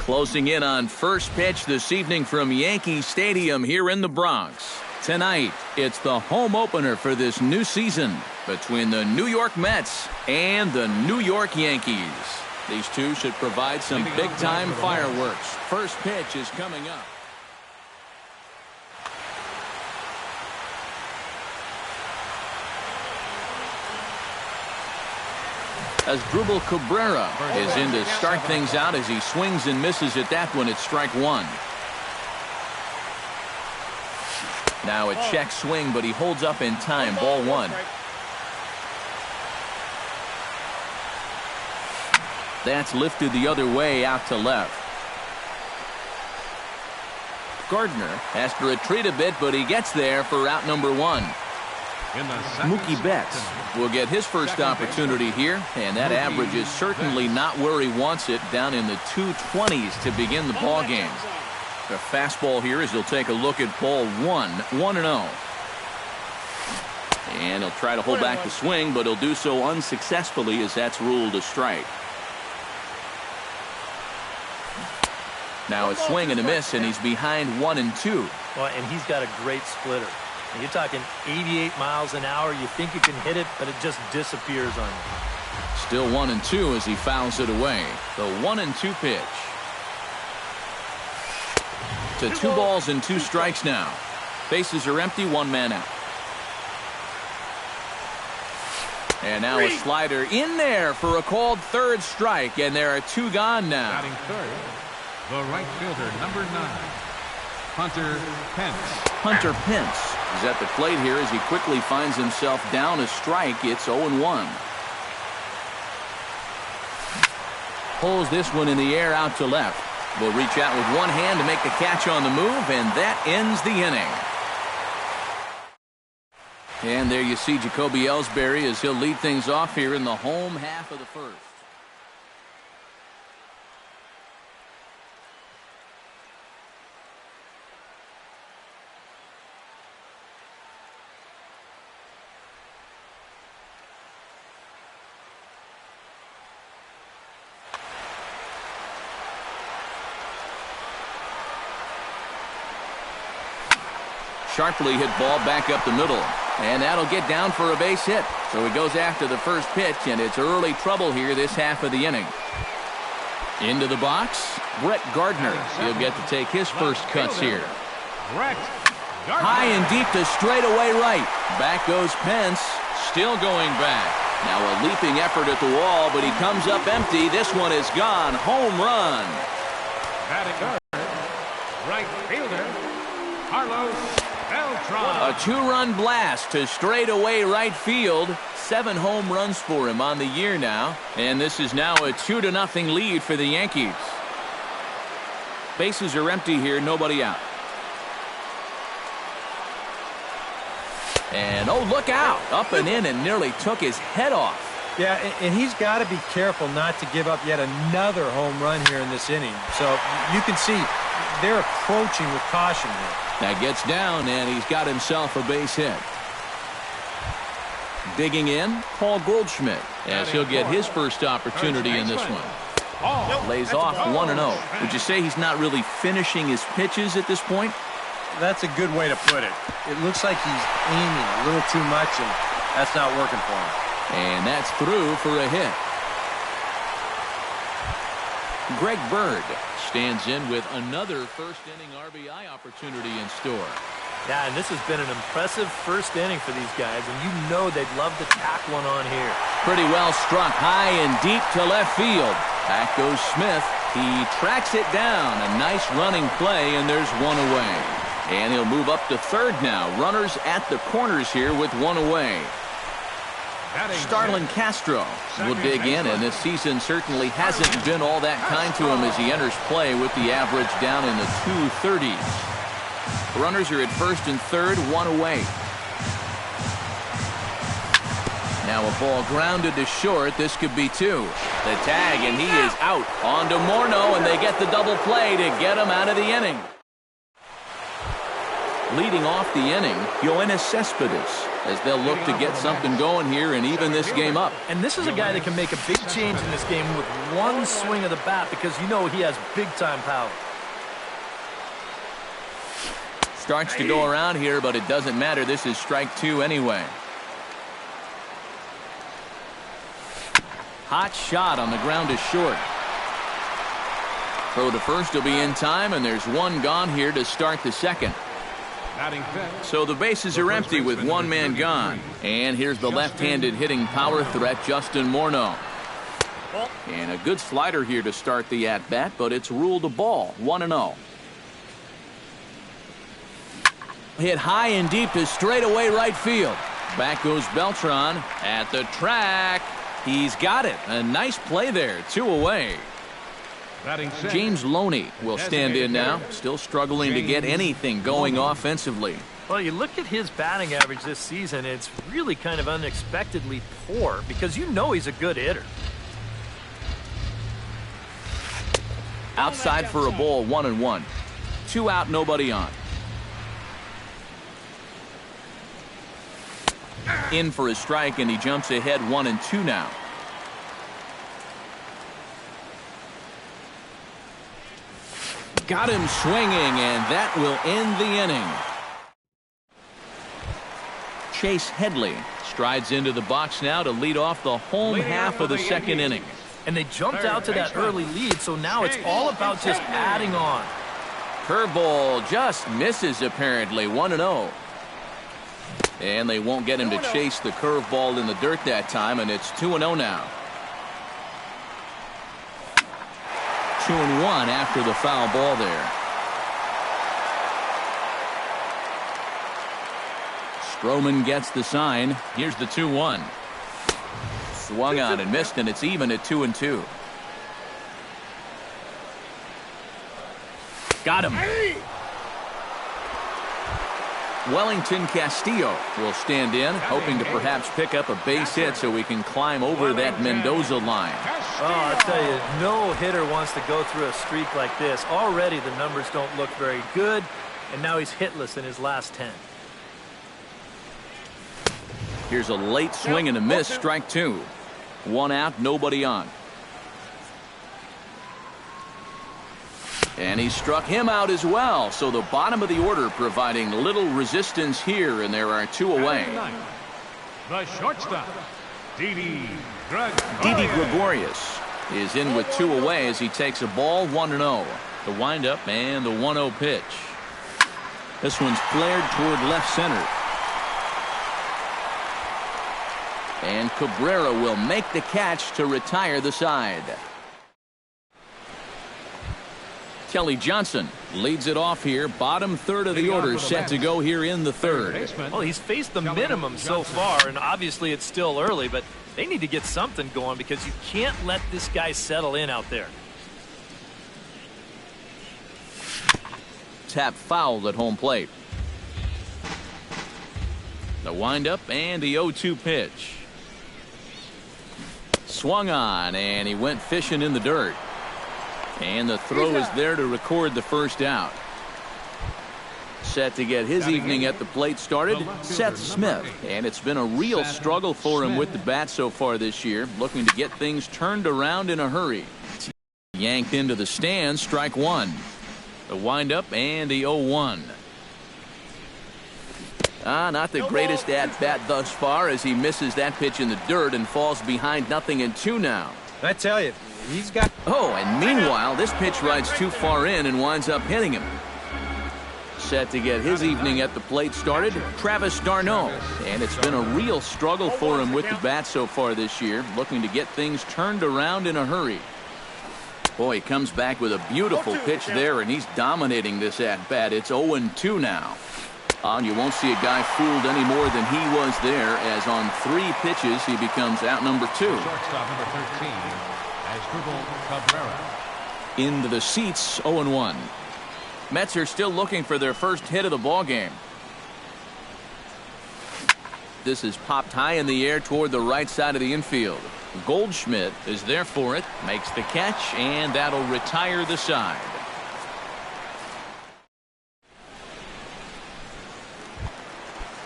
Closing in on first pitch this evening from Yankee Stadium here in the Bronx. Tonight, it's the home opener for this new season between the New York Mets and the New York Yankees. These two should provide some big-time fireworks. First pitch is coming up. Asdrubal Cabrera is in to start things out as he swings and misses at that one at strike one. Now a check swing, but he holds up in time. Ball one. That's lifted the other way out to left. Gardner has to retreat a bit, but he gets there for out number one. Mookie Betts will get his first opportunity here, and that average is certainly not where he wants it, down in the 220s to begin the ball game. The fastball here as he'll take a look at ball one, 1-0. And he'll try to hold back the swing, but he'll do so unsuccessfully as that's ruled a strike. Now a swing and a miss, and he's behind 1-2. Well, and he's got a great splitter. And you're talking 88 miles an hour. You think you can hit it, but it just disappears on you. Still 1-2 as he fouls it away. The 1-2 pitch. To 2 balls and 2 strikes now. Bases are empty, 1 man out. And now a slider in there for a called third strike, and there are 2 gone now. Batting third, the right fielder, number 9, Hunter Pence. Hunter Pence is at the plate here as he quickly finds himself down a strike. It's 0-1. Pulls this one in the air out to left. Will reach out with one hand to make the catch on the move, and that ends the inning. And there you see Jacoby Ellsbury as he'll lead things off here in the home half of the first. Sharply hit ball back up the middle, and that'll get down for a base hit. So he goes after the first pitch, and it's early trouble here this half of the inning. Into the box, Brett Gardner. He'll get to take his first cuts here. High and deep to straightaway right. Back goes Pence, still going back. Now a leaping effort at the wall, but he comes up empty. This one is gone. Home run. Right fielder, Carlos. A 2-run blast to straightaway right field. 7 home runs for him on the year now. And this is now a 2-0 lead for the Yankees. Bases are empty here, nobody out. And oh, look out. Up and in and nearly took his head off. Yeah, and he's got to be careful not to give up yet another home run here in this inning. So you can see they're approaching with caution here. Now gets down, and he's got himself a base hit. Digging in, Paul Goldschmidt, as he'll get his first opportunity in this one. Lays off 1-0. Would you say he's not really finishing his pitches at this point? That's a good way to put it. It looks like he's aiming a little too much, and that's not working for him. And that's through for a hit. Greg Bird stands in with another first-inning RBI opportunity in store. Yeah, and this has been an impressive first inning for these guys, and you know they'd love to tack one on here. Pretty well struck high and deep to left field. Back goes Smith. He tracks it down. A nice running play, and there's 1 away. And he'll move up to third now. Runners at the corners here with 1 away. Starlin Castro will dig in, and this season certainly hasn't been all that kind to him as he enters play with the average down in the 230s. Runners are at first and third, 1 away. Now a ball grounded to short. This could be 2. The tag, and he is out. On to Morneau, and they get the double play to get him out of the inning. Leading off the inning, Yoenis Cespedes, as they'll look to get something going here and even this game up. And this is a guy that can make a big change in this game with one swing of the bat because you know he has big-time power. Starts to go around here, but it doesn't matter. This is strike two anyway. Hot shot on the ground is short. Throw to first will be in time, and there's one gone here to start the second. So the bases are empty with one man gone. And here's the left-handed hitting power threat, Justin Morneau. And a good slider here to start the at-bat, but it's ruled a ball, 1-0. Hit high and deep to straightaway right field. Back goes Beltran at the track. He's got it. A nice play there, 2 away. James Loney will stand in now, still struggling to get anything going offensively. Well, you look at his batting average this season, it's really kind of unexpectedly poor because you know he's a good hitter. Outside for a ball, 1-1. 2 out, nobody on. In for a strike, and he jumps ahead 1-2 now. Got him swinging, and that will end the inning. Chase Headley strides into the box now to lead off the home half of the second inning. And they jumped out to that early lead, so now it's all about just adding on. Curveball just misses apparently, 1-0. And they won't get him to chase the curveball in the dirt that time, and it's 2-0 now. 2-1 after the foul ball there. Stroman gets the sign. Here's the 2-1. Swung on and missed, and it's even at 2-2. Got him. Wellington Castillo will stand in, hoping to perhaps pick up a base hit so we can climb over that Mendoza line. Oh, I'll tell you, no hitter wants to go through a streak like this. Already the numbers don't look very good, and now he's hitless in his last 10. Here's a late swing and a miss, strike 2. 1 out, nobody on. And he struck him out as well, so the bottom of the order providing little resistance here, and there are 2 away. The shortstop, Didi Gregorius is in with 2 away as he takes a ball, 1-0. The windup and the 1-0 pitch. This one's flared toward left center. And Cabrera will make the catch to retire the side. Kelly Johnson leads it off here. Bottom third of the order set to go here in the third. Well, he's faced the minimum so far, and obviously it's still early, but they need to get something going because you can't let this guy settle in out there. Tap fouled at home plate. The windup and the 0-2 pitch. Swung on, and he went fishing in the dirt. And the throw is there to record the first out. Set to get his evening at the plate started, Seth Smith. And it's been a real struggle for him with the bat so far this year, looking to get things turned around in a hurry. Yanked into the stands, strike 1. The windup and the 0-1. Not the greatest at-bat thus far as he misses that pitch in the dirt and falls behind 0-2 now. I tell you, he's got... Oh, and meanwhile, this pitch rides too far in and winds up hitting him. Set to get his evening at the plate started, Travis d'Arnaud. And it's been a real struggle for him with the bat so far this year, looking to get things turned around in a hurry. Boy, he comes back with a beautiful pitch there, and he's dominating this at-bat. It's 0-2 now. And you won't see a guy fooled any more than he was there, as on 3 pitches he becomes out number 2. Shortstop number 13, Asdrubal Cabrera. Into the seats, 0-1. Mets are still looking for their first hit of the ball game. This is popped high in the air toward the right side of the infield. Goldschmidt is there for it, makes the catch, and that'll retire the side.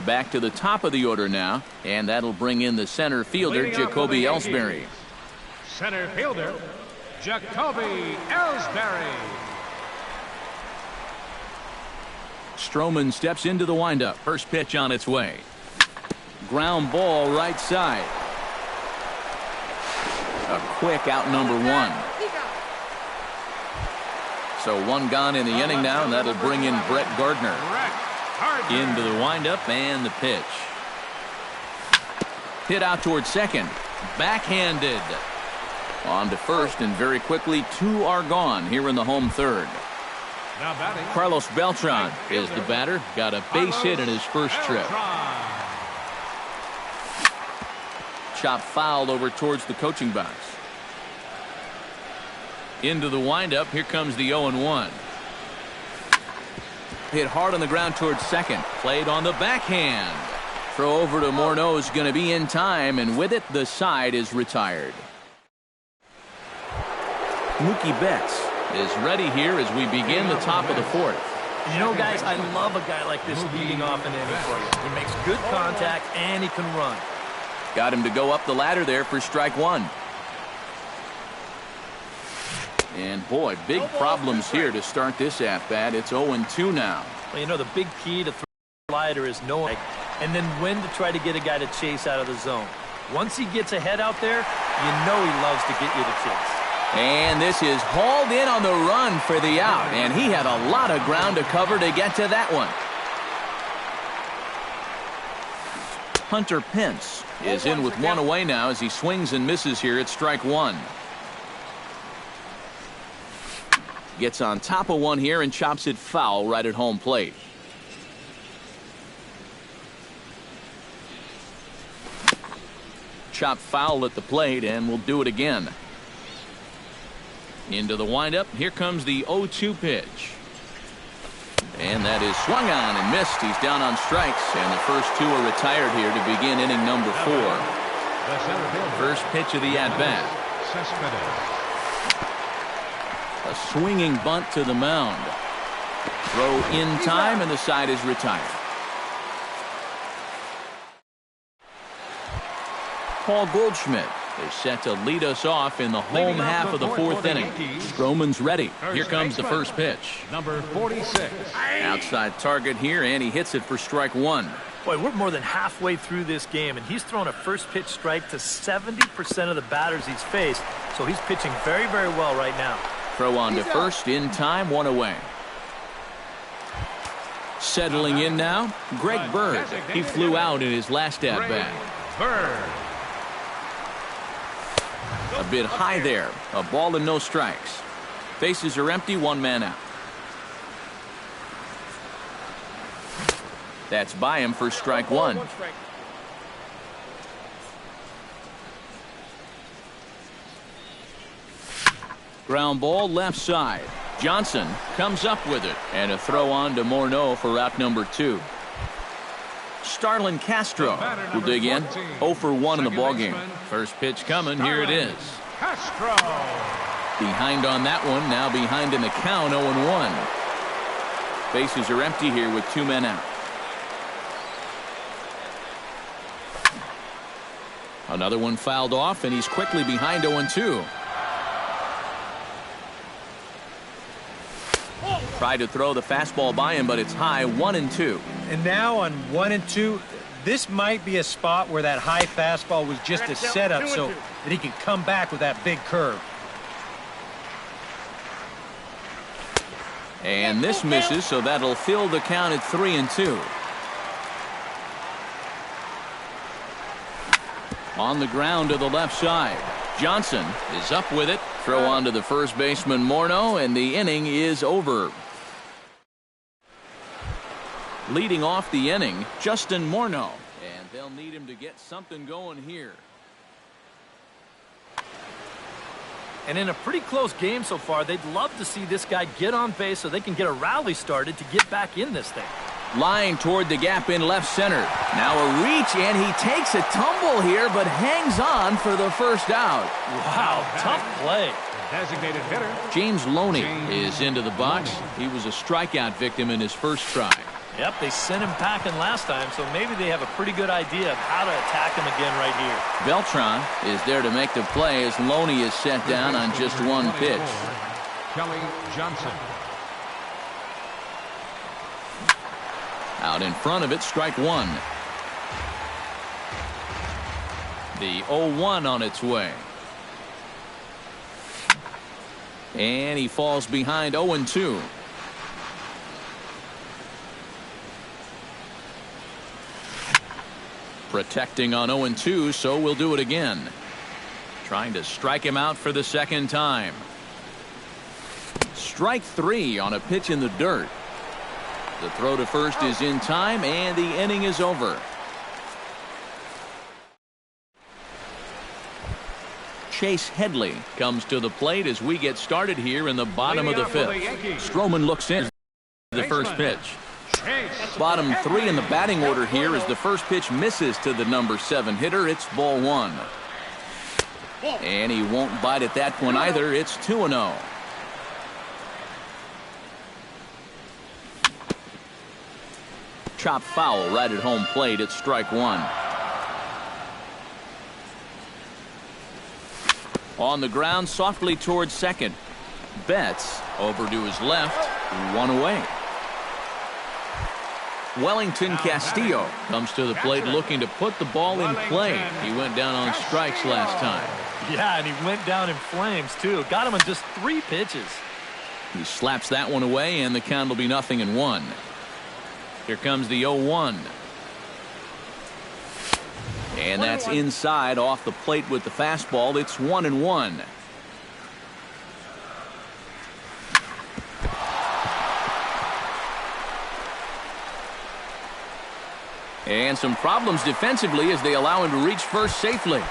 Back to the top of the order now, and that'll bring in the center fielder, Jacoby Ellsbury. Center fielder, Jacoby Ellsbury. Stroman steps into the windup. First pitch on its way. Ground ball right side. A quick out number one. So one gone in the inning now, and that'll bring in Brett Gardner. Into the windup and the pitch. Hit out towards second. Backhanded. On to first, and very quickly two are gone here in the home third. Carlos Beltran is the batter. Got a base hit in his first trip. Chop fouled over towards the coaching box. Into the windup. Here comes the 0-1. Hit hard on the ground towards second. Played on the backhand. Throw over to Morneau is going to be in time, and with it, the side is retired. Mookie Betts is ready here as we begin the top of the fourth. You know, guys, I love a guy like this leading off an inning for you. He makes good contact, and he can run. Got him to go up the ladder there for strike one. And boy, big problems here to start this at-bat. It's 0-2 now. Well, you know, the big key to throw a slider is knowing and then when to try to get a guy to chase out of the zone. Once he gets ahead out there, you know he loves to get you to chase. And this is hauled in on the run for the out, and he had a lot of ground to cover to get to that one. Hunter Pence is in with one away now as he swings and misses here at strike one. Gets on top of one here and chops it foul right at home plate. Chop foul at the plate, and we'll do it again. Into the windup. Here comes the 0-2 pitch. And that is swung on and missed. He's down on strikes, and the first two are retired here to begin inning number 4. First pitch of the at-bat. A swinging bunt to the mound. Throw in time, and the side is retired. Paul Goldschmidt is set to lead us off in the home half of the fourth inning. Stroman's ready. Here comes the first pitch. Number 46. Outside target here, and he hits it for strike one. Boy, we're more than halfway through this game, and he's thrown a first pitch strike to 70% of the batters he's faced, so he's pitching very, very well right now. Throw on to first, in time, one away. Settling in now, Greg Bird. He flew out in his last at-bat. Bird. A bit high there. A ball and no strikes. Bases are empty, one man out. That's by him for strike one. Ground ball left side. Johnson comes up with it, and a throw on to Morneau for out number 2. Starlin Castro will dig in. 0 for 1 in the ballgame. First pitch coming. Here it is. Castro. Behind on that one. Now behind in the count. 0-1. Bases are empty here with 2 men out. Another one fouled off, and he's quickly behind 0-2. Tried to throw the fastball by him, but it's high. 1-2. And now on 1-2, this might be a spot where that high fastball was just a setup so that he can come back with that big curve. And this misses, so that'll fill the count at 3-2. On the ground to the left side. Johnson is up with it. Throw on to the first baseman Morneau, and the inning is over. Leading off the inning, Justin Morneau. And they'll need him to get something going here. And in a pretty close game so far, they'd love to see this guy get on base so they can get a rally started to get back in this thing. Line toward the gap in left center. Now a reach, and he takes a tumble here, but hangs on for the first out. Wow, tough play. Designated hitter. James Loney is into the box. He was a strikeout victim in his first try. Yep, they sent him packing last time, so maybe they have a pretty good idea of how to attack him again right here. Beltran is there to make the play as Loney is set down on just one pitch. Kelly Johnson. Out in front of it, strike one. The 0-1 on its way. And he falls behind 0-2. Protecting on 0-2, so we'll do it again. Trying to strike him out for the second time. Strike three on a pitch in the dirt. The throw to first is in time, and the inning is over. Chase Headley comes to the plate as we get started here in the bottom of the fifth. Stroman looks in the first pitch. Bottom three in the batting order here as the first pitch misses to the number 7 hitter. It's ball one. And he won't bite at that one either. It's 2-0. Chop foul right at home plate. It's strike one. On the ground, softly towards second. Betts over to his left, one away. Wellington Castillo comes to the plate looking to put the ball in play. He went down on strikes last time. Yeah, and he went down in flames, too. Got him on just 3 pitches. He slaps that one away, and the count will be 0-1. Here comes the 0-1. And that's inside off the plate with the fastball. It's 1-1. And some problems defensively as they allow him to reach first safely.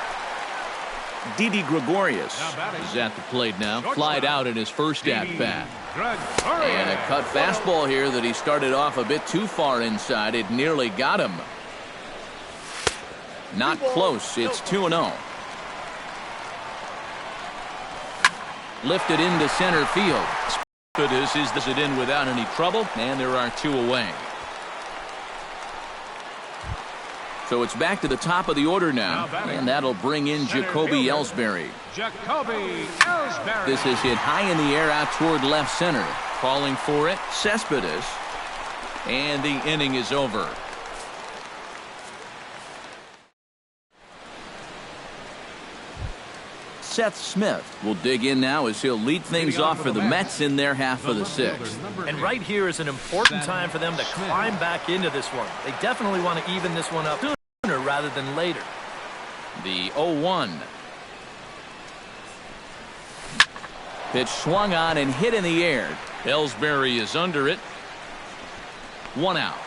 Didi Gregorius is at the plate now. Flied out in his first at-bat. And a cut fastball here that he started off a bit too far inside. It nearly got him. Not close. It's 2-0. Lifted into center field. This is it in without any trouble, and there are 2 away. So it's back to the top of the order now, and that'll bring in Jacoby Ellsbury. This is hit high in the air out toward left center. Calling for it, Cespedes, and the inning is over. Seth Smith will dig in now as he'll lead things off for the Mets in their half of the 6th. And right here is an important time for them to climb back into this one. They definitely want to even this one up sooner rather than later. The 0-1. Pitch swung on and hit in the air. Ellsbury is under it. 1 out.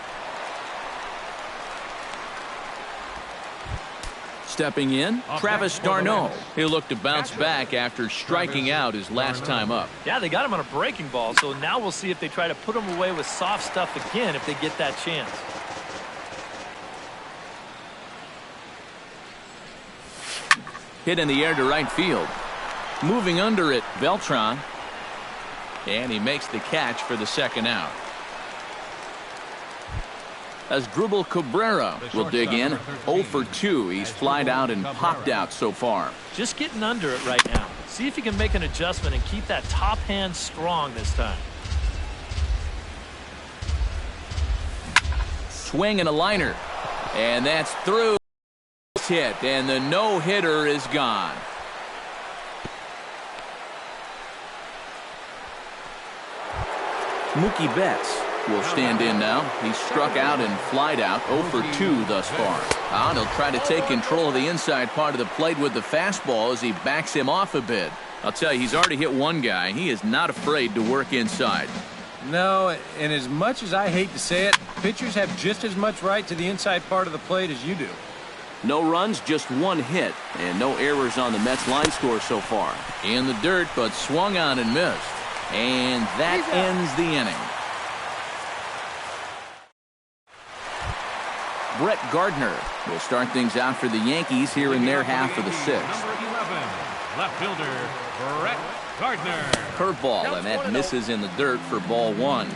Stepping in, Travis d'Arnaud. He'll look to bounce back after striking out his last time up. Yeah, they got him on a breaking ball, so now we'll see if they try to put him away with soft stuff again if they get that chance. Hit in the air to right field. Moving under it, Beltran. And he makes the catch for the second out. As Dribble Cabrera will dig in. 0 for 2. He's flied out and popped out so far. Just getting under it right now. See if he can make an adjustment and keep that top hand strong this time. Swing and a liner. And that's through. Hit, and the no-hitter is gone. Mookie Betts will stand in now. He's struck out and flied out. 0 for 2 thus far. And he'll try to take control of the inside part of the plate with the fastball as he backs him off a bit. I'll tell you, he's already hit one guy. He is not afraid to work inside. No, and as much as I hate to say it, pitchers have just as much right to the inside part of the plate as you do. No runs, just 1 hit, and no errors on the Mets line score so far. In the dirt, but swung on and missed. And that ends the inning. Brett Gardner will start things out for the Yankees here in their half of the 6th. Number 11, left fielder Brett Gardner. Curveball, and that misses in the dirt for ball 1.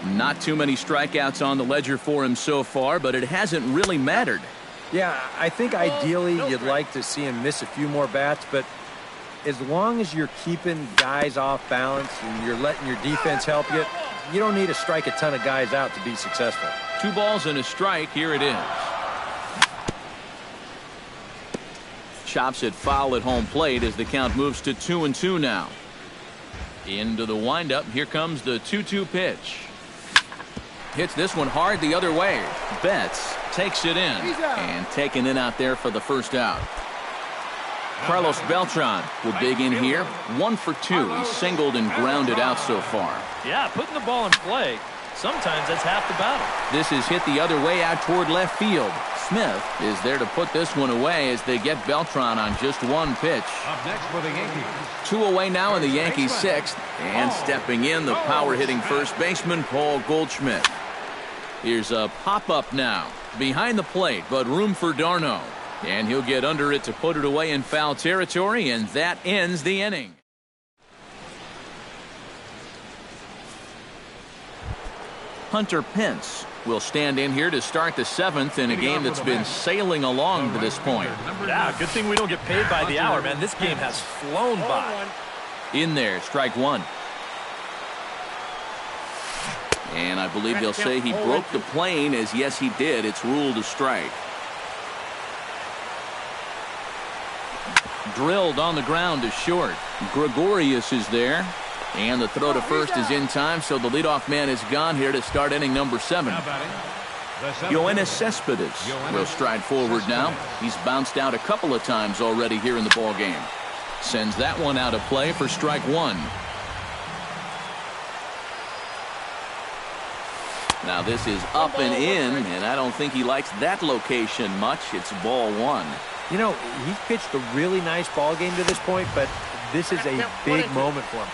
Not too many strikeouts on the ledger for him so far, but it hasn't really mattered. Yeah, I think ideally you'd like to see him miss a few more bats, but as long as you're keeping guys off balance and you're letting your defense help you, you don't need to strike a ton of guys out to be successful. 2 balls and a strike. Here it is. Chops it foul at home plate as the count moves to 2-2 now. Into the windup. Here comes the 2-2 pitch. Hits this one hard the other way. Betts takes it in and taken in out there for the first out. Carlos Beltran will dig in here. 1 for 2. He's singled and grounded out so far. Yeah, putting the ball in play. Sometimes that's half the battle. This is hit the other way out toward left field. Smith is there to put this one away as they get Beltran on just 1 pitch. Up next for the Yankees. 2 away now in the Yankees' 6th. And stepping in, the power-hitting first baseman, Paul Goldschmidt. Here's a pop-up now. Behind the plate, but room for Darno. And he'll get under it to put it away in foul territory, and that ends the inning. Hunter Pence will stand in here to start the 7th in a game that's been sailing along to this point. Yeah, good thing we don't get paid by the hour, man. This game has flown by. In there, strike 1. And I believe they'll say he broke the plane, as yes, he did. It's ruled a strike. Drilled on the ground to short. Gregorius is there. And the throw to first is in time, so the leadoff man is gone here to start inning number 7. Yoenis Cespedes will stride forward now. He's bounced out a couple of times already here in the ball game. Sends that one out of play for strike 1. Now this is up and in, and I don't think he likes that location much. It's ball 1. You know, he's pitched a really nice ball game to this point, but this is a big moment for him.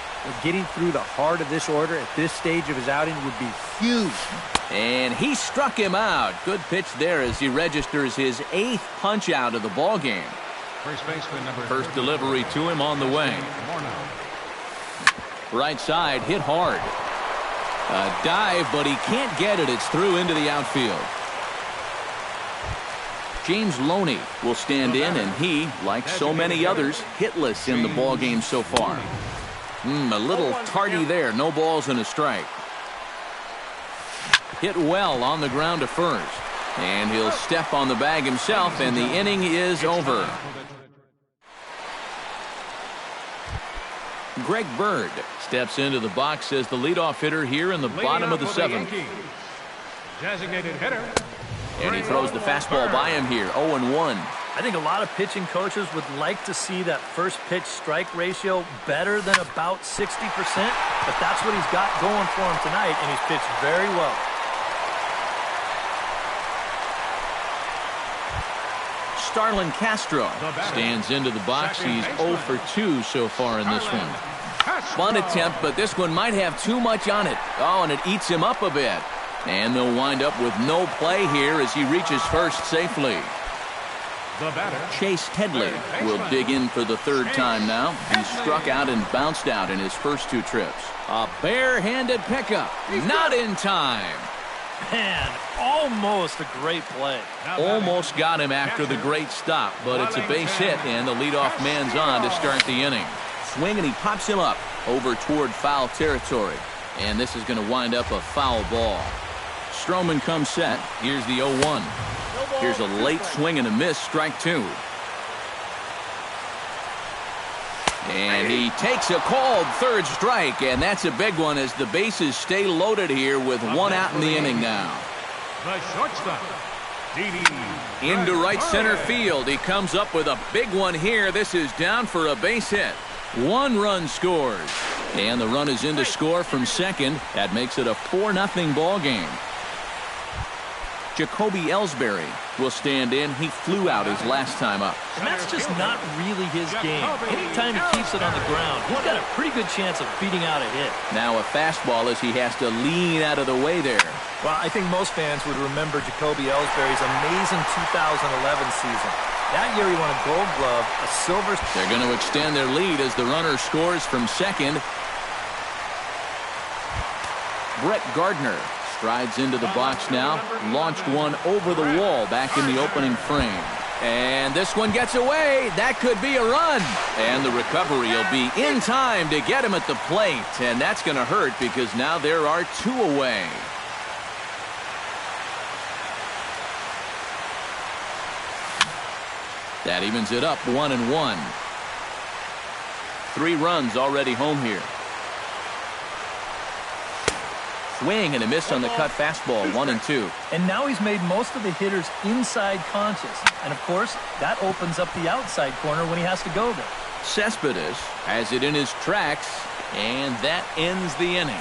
Getting through the heart of this order at this stage of his outing would be huge. And he struck him out. Good pitch there as he registers his 8th punch out of the ball game. First baseman number First delivery to him on the way. Right side hit hard. A dive, but he can't get it. It's through into the outfield. James Loney will stand in, and he, like so many others, hitless in the ball game so far. A little tardy there. No balls and a strike. Hit well on the ground to first. And he'll step on the bag himself, and the inning is over. Greg Bird steps into the box as the leadoff hitter here in the bottom of the 7th. Designated hitter. And he throws the fastball by him here. 0-1. I think a lot of pitching coaches would like to see that first pitch strike ratio better than about 60%, but that's what he's got going for him tonight, and he's pitched very well. Starlin Castro stands into the box. He's 0 for 2 so far in this one. Bunt attempt, but this one might have too much on it. Oh, and it eats him up a bit. And they'll wind up with no play here as he reaches first safely. Chase Headley will dig in for the 3rd time now. He struck out and bounced out in his first 2 trips. A barehanded pickup. Not in time. Man, almost a great play. Almost got him after the great stop, but it's a base hit, and the leadoff man's on to start the inning. Swing, and he pops him up over toward foul territory. And this is going to wind up a foul ball. Stroman comes set. Here's the 0-1. Here's a late swing and a miss, strike 2. And he takes a called 3rd strike, and that's a big one as the bases stay loaded here with 1 out in the inning now. The shortstop, Into right center field. He comes up with a big one here. This is down for a base hit. 1 run scores. And the run is in to score from second. That makes it a 4-0 ball game. Jacoby Ellsbury will stand in. He flew out his last time up. And that's just not really his game. Anytime he keeps it on the ground, he's got a pretty good chance of beating out a hit. Now a fastball as he has to lean out of the way there. Well, I think most fans would remember Jacoby Ellsbury's amazing 2011 season. That year he won a Gold Glove, a silver. They're going to extend their lead as the runner scores from second. Brett Gardner strides into the box now. Launched one over the wall back in the opening frame. And this one gets away. That could be a run. And the recovery will be in time to get him at the plate. And that's going to hurt because now there are 2 away. That evens it up 1-1. 3 runs already home here. Swing and a miss on the cut fastball, 1-2. And now he's made most of the hitters inside conscious. And, of course, that opens up the outside corner when he has to go there. Cespedes has it in his tracks, and that ends the inning.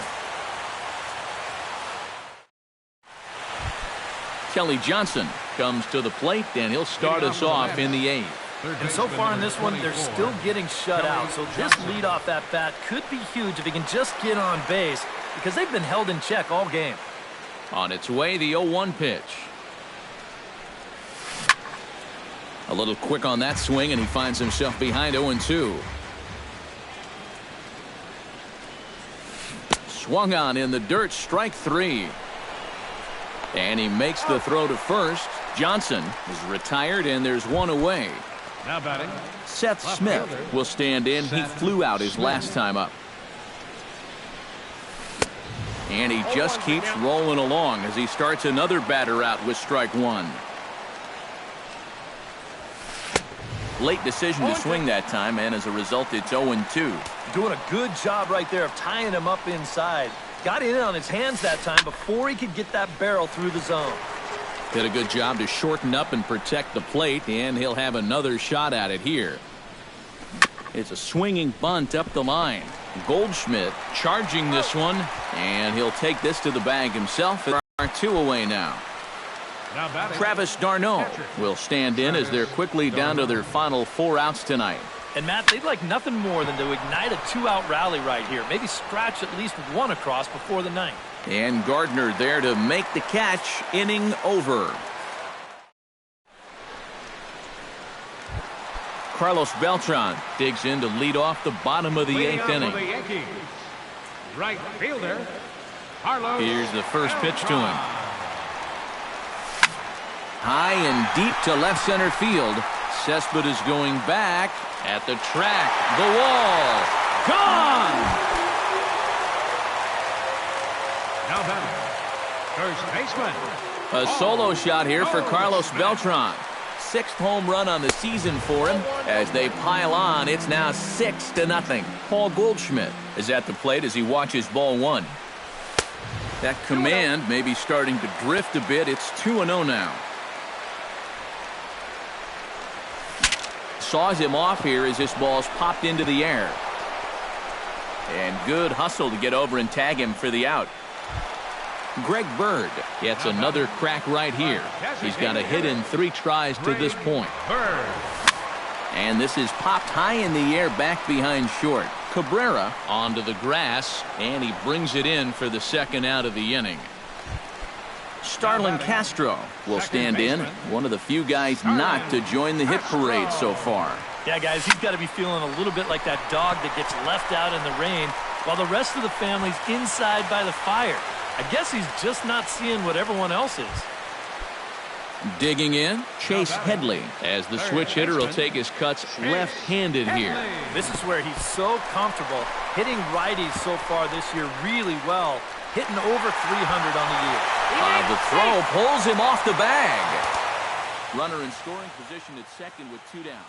Kelly Johnson comes to the plate, and he'll start us off in the 8th. And so far in this one, they're still getting shut out. So this leadoff at bat could be huge if he can just get on base, because they've been held in check all game. On its way, the 0-1 pitch. A little quick on that swing, and he finds himself behind 0-2. Swung on in the dirt, strike 3. And he makes the throw to first. Johnson is retired, and there's 1 away. Now batting, Seth Smith will stand in. He flew out his last time up. And he just keeps rolling along as he starts another batter out with strike 1. Late decision to swing that time, and as a result, it's 0-2. Doing a good job right there of tying him up inside. Got in on his hands that time before he could get that barrel through the zone. Did a good job to shorten up and protect the plate, and he'll have another shot at it here. It's a swinging bunt up the line. Goldschmidt charging this one, and he'll take this to the bag himself. There are 2 away now. Travis d'Arnaud will stand in as they're quickly down to their final 4 outs tonight. And, Matt, they'd like nothing more than to ignite a 2-out rally right here. Maybe scratch at least 1 across before the 9th. And Gardner there to make the catch. Inning over. Carlos Beltran digs in to lead off the bottom of the 8th inning. Right fielder, Carlos. Here's the first pitch to him. High and deep to left center field. Cespedes going back at the track. The wall. Gone! Now batting, first baseman. A solo shot here for Carlos Beltran. 6th home run on the season for him. As they pile on, it's now 6-0. Paul Goldschmidt is at the plate as he watches ball 1. That command may be starting to drift a bit. It's 2-0 now. Saws him off here as this ball's popped into the air. And good hustle to get over and tag him for the out. Greg Bird gets another crack right here. He's got a hit in 3 tries to this point. And this is popped high in the air back behind short. Cabrera onto the grass, and he brings it in for the 2nd out of the inning. Starlin Castro will stand in. One of the few guys not to join the hit parade so far. Yeah, guys, he's got to be feeling a little bit like that dog that gets left out in the rain while the rest of the family's inside by the fire. I guess he's just not seeing what everyone else is. Digging in, Chase Headley, as the switch hitter will take his cuts left-handed here. This is where he's so comfortable hitting righties so far this year really well, hitting over 300 on the year. The throw pulls him off the bag. Runner in scoring position at second with 2 down.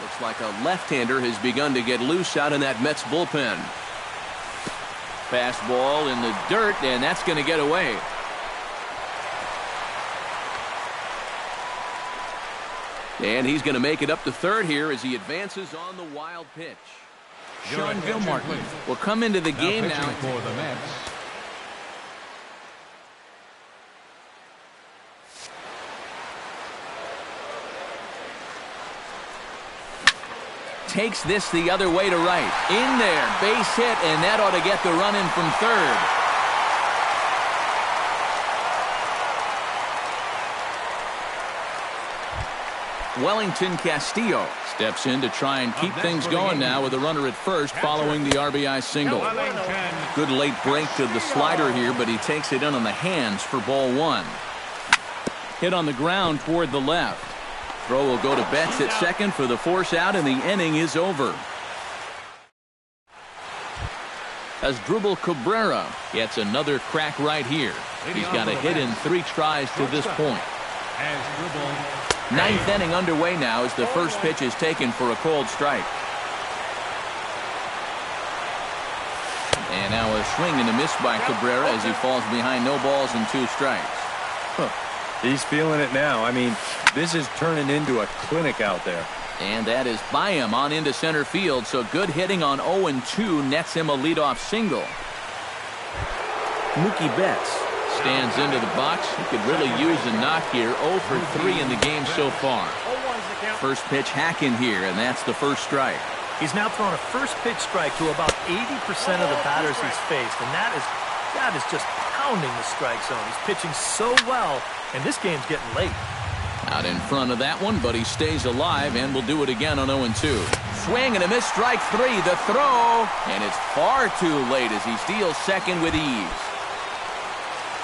Looks like a left-hander has begun to get loose out in that Mets bullpen. Fastball in the dirt, and that's going to get away. And he's going to make it up to third here as he advances on the wild pitch. Sean Gilmartin will come into the game now. For the Mets, Takes this the other way to right. In there, base hit, and that ought to get the run in from third. Wellington Castillo steps in to try and keep things going now with a runner at first following the RBI single. Good late break to the slider here, but he takes it in on the hands for ball one. Hit on the ground toward the left. Throw will go to Betts at second for the force out, and the inning is over. Asdrubal Cabrera gets another crack right here. He's got a hit in 3 tries to this point. Ninth inning underway now as the first pitch is taken for a cold strike. And now a swing and a miss by Cabrera as he falls behind no balls and 2 strikes. He's feeling it now. I mean, this is turning into a clinic out there. And that is by him on into center field, so good hitting on 0-2 nets him a leadoff single. Mookie Betts stands into the box. He could really use a knock here. 0 for 3 in the game so far. First pitch hack in here, and that's the first strike. He's now thrown a first pitch strike to about 80% of the batters he's faced, and that is just pounding the strike zone. He's pitching so well, and this game's getting late. Out in front of that one, but he stays alive and will do it again on 0-2. Swing and a miss, strike 3. The throw, and it's far too late as he steals second with ease.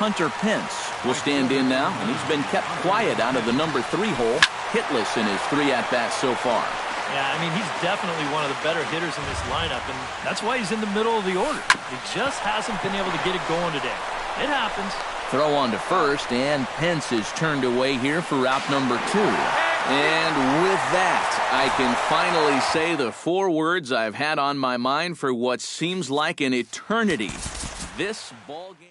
Hunter Pence will stand in now, and he's been kept quiet out of the number 3 hole, hitless in his 3 at-bats so far. Yeah, I mean, he's definitely one of the better hitters in this lineup, and that's why he's in the middle of the order. He just hasn't been able to get it going today. It happens. Throw on to first, and Pence is turned away here for out number 2. And with that, I can finally say the 4 words I've had on my mind for what seems like an eternity. This ball game...